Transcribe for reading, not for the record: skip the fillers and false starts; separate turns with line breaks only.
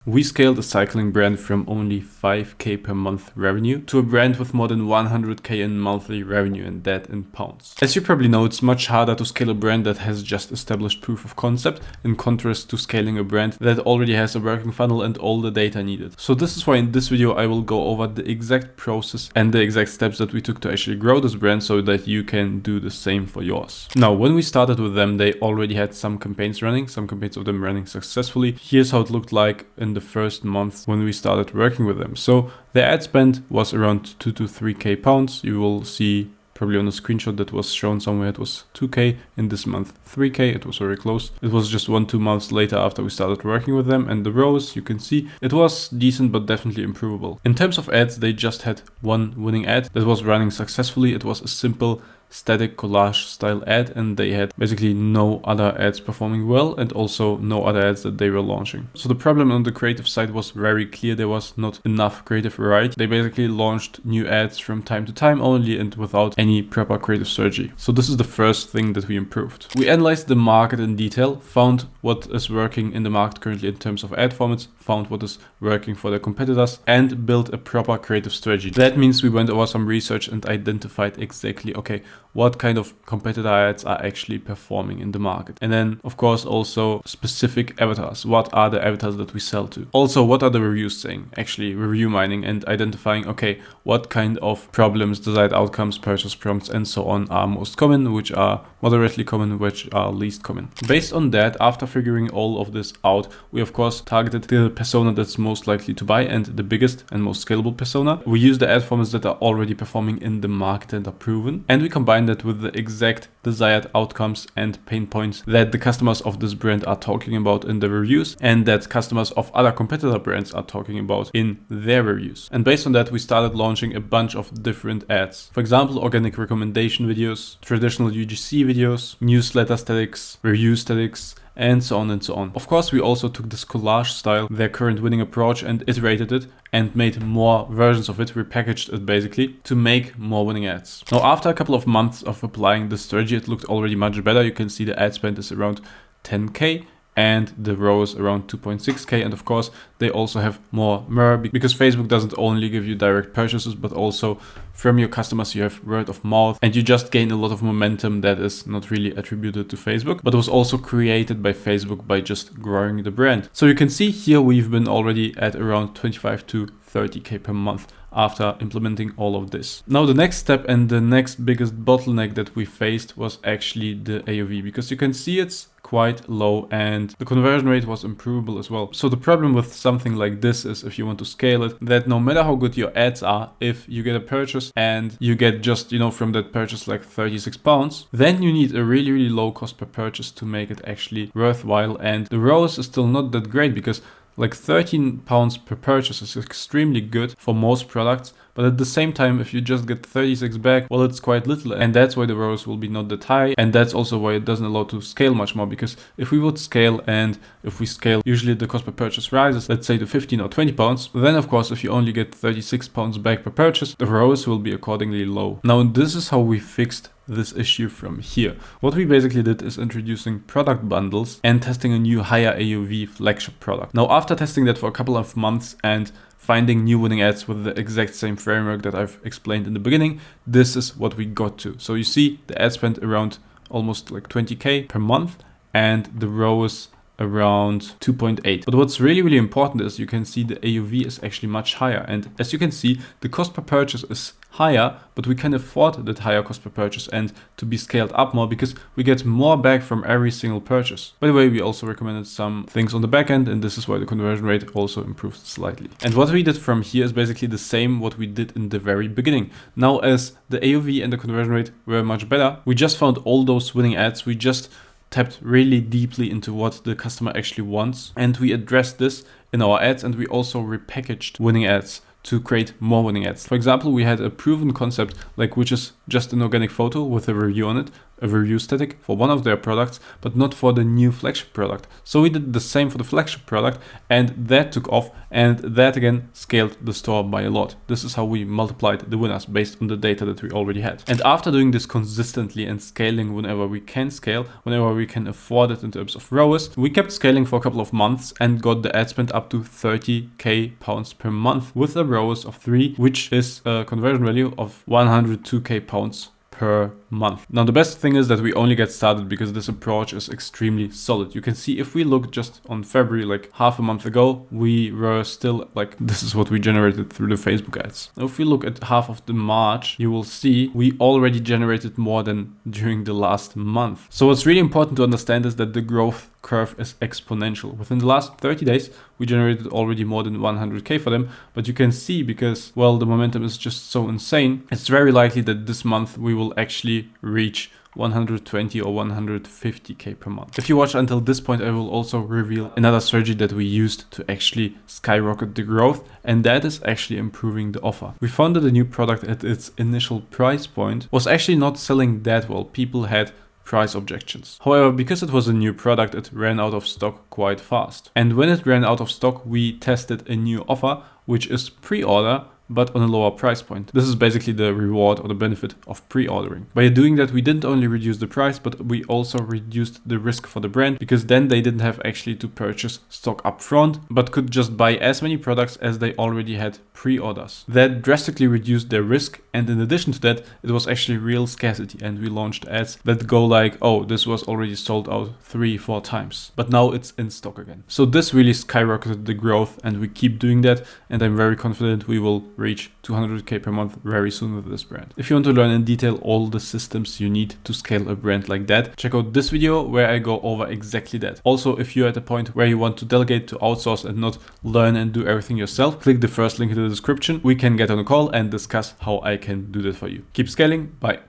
We scaled a cycling brand from only 5k per month revenue to a brand with more than 100k in monthly revenue, and that in pounds. As you probably know, it's much harder to scale a brand that has just established proof of concept in contrast to scaling a brand that already has a working funnel and all the data needed. So this is why in this video I will go over the exact process and the exact steps that we took to actually grow this brand so that you can do the same for yours. Now, when we started with them, they already had some campaigns running, some campaigns of them running successfully. Here's how it looked like in the first month when we started working with them. So the ad spend was around 2 to 3k pounds. You will see probably on a screenshot that was shown somewhere it was 2k. In this month 3k. It was very close. It was just 1-2 months later after we started working with them, and the ROAS, you can see it was decent but definitely improvable. In terms of ads, they just had one winning ad that was running successfully. It was a simple static collage style ad, and they had basically no other ads performing well and also no other ads that they were launching. So the problem on the creative side was very clear. There was not enough creative variety. They basically launched new ads from time to time only and without any proper creative strategy. So this is the first thing that we improved. We analyzed the market in detail, found what is working in the market currently in terms of ad formats, found what is working for their competitors, and built a proper creative strategy. That means we went over some research and identified exactly, okay, what kind of competitor ads are actually performing in the market. And then, of course, also specific avatars. What are the avatars that we sell to? Also, what are the reviews saying? Actually, review mining and identifying, okay, what kind of problems, desired outcomes, purchase prompts, and so on are most common, which are moderately common, which are least common. Based on that, after figuring all of this out, we of course targeted the persona that's most likely to buy and the biggest and most scalable persona. We use the ad formats that are already performing in the market and are proven, and we combine that with the exact desired outcomes and pain points that the customers of this brand are talking about in the reviews and that customers of other competitor brands are talking about in their reviews. And based on that, we started launching a bunch of different ads. For example, organic recommendation videos, traditional UGC videos, newsletter statics, review statics, and so on and so on. Of course, we also took this collage style, their current winning approach, and iterated it and made more versions of it, repackaged it basically to make more winning ads. Now, after a couple of months of applying this strategy, it looked already much better. You can see the ad spend is around 10k and the ROAS around 2.6k. And of course, they also have more MRR because Facebook doesn't only give you direct purchases, but also from your customers, you have word of mouth, and you just gain a lot of momentum that is not really attributed to Facebook, but was also created by Facebook by just growing the brand. So you can see here we've been already at around 25 to 30k per month after implementing all of this. Now, the next step and the next biggest bottleneck that we faced was actually the AOV, because you can see it's quite low and the conversion rate was improvable as well. So the problem with something like this is, if you want to scale it, that no matter how good your ads are, if you get a purchase and you get just, from that purchase like 36 pounds, then you need a really, really low cost per purchase to make it actually worthwhile. And the ROAS is still not that great because like 13 pounds per purchase is extremely good for most products. But at the same time, if you just get 36 back, well, it's quite little. And that's why the ROAS will be not that high. And that's also why it doesn't allow to scale much more. Because if we would scale, and if we scale, usually the cost per purchase rises, let's say to 15 or 20 pounds. Then of course, if you only get 36 pounds back per purchase, the ROAS will be accordingly low. Now, this is how we fixed this issue from here. What we basically did is introducing product bundles and testing a new higher AOV flagship product. Now, after testing that for a couple of months and finding new winning ads with the exact same framework that I've explained in the beginning, this is what we got to. So you see the ad spend around almost like 20k per month and the ROAS around 2.8. But what's really, really important is you can see the AOV is actually much higher. And as you can see, the cost per purchase is higher, but we can afford that higher cost per purchase and to be scaled up more because we get more back from every single purchase. By the way, we also recommended some things on the back end, and this is why the conversion rate also improved slightly. And what we did from here is basically the same what we did in the very beginning. Now, as the AOV and the conversion rate were much better, we just found all those winning ads. We just tapped really deeply into what the customer actually wants, and we addressed this in our ads, and we also repackaged winning ads to create more winning ads. For example, we had a proven concept, like which is just an organic photo with a review on it, a review static for one of their products, but not for the new flagship product. So we did the same for the flagship product, and that took off, and that again scaled the store by a lot. This is how we multiplied the winners based on the data that we already had. And after doing this consistently and scaling whenever we can scale, whenever we can afford it in terms of ROAS, we kept scaling for a couple of months and got the ad spend up to 30k pounds per month with a ROAS of 3, which is a conversion value of 102k pounds per month. Now the best thing is that we only get started because this approach is extremely solid. You can see if we look just on February, like half a month ago, we were still like, this is what we generated through the Facebook ads. Now if we look at half of the March, you will see we already generated more than during the last month. So what's really important to understand is that the growth curve is exponential. Within the last 30 days, we generated already more than 100k for them, but you can see because, well, the momentum is just so insane, it's very likely that this month we will actually reach 120 or 150k per month. If you watch until this point, I will also reveal another strategy that we used to actually skyrocket the growth, and that is actually improving the offer. We found that the new product at its initial price point was actually not selling that well. People had price objections. However, because it was a new product, it ran out of stock quite fast. And when it ran out of stock, we tested a new offer, which is pre-order, but on a lower price point. This is basically the reward or the benefit of pre-ordering. By doing that, we didn't only reduce the price, but we also reduced the risk for the brand, because then they didn't have actually to purchase stock up front, but could just buy as many products as they already had pre-orders. That drastically reduced their risk, and in addition to that, it was actually real scarcity, and we launched ads that go like, oh, this was already sold out 3-4 times, but now it's in stock again. So this really skyrocketed the growth, and we keep doing that, and I'm very confident we will reach 200k per month very soon with this brand. If you want to learn in detail all the systems you need to scale a brand like that, check out this video where I go over exactly that. Also, if you're at a point where you want to delegate, to outsource and not learn and do everything yourself, click the first link in the description. We can get on a call and discuss how I can do that for you. Keep scaling. Bye.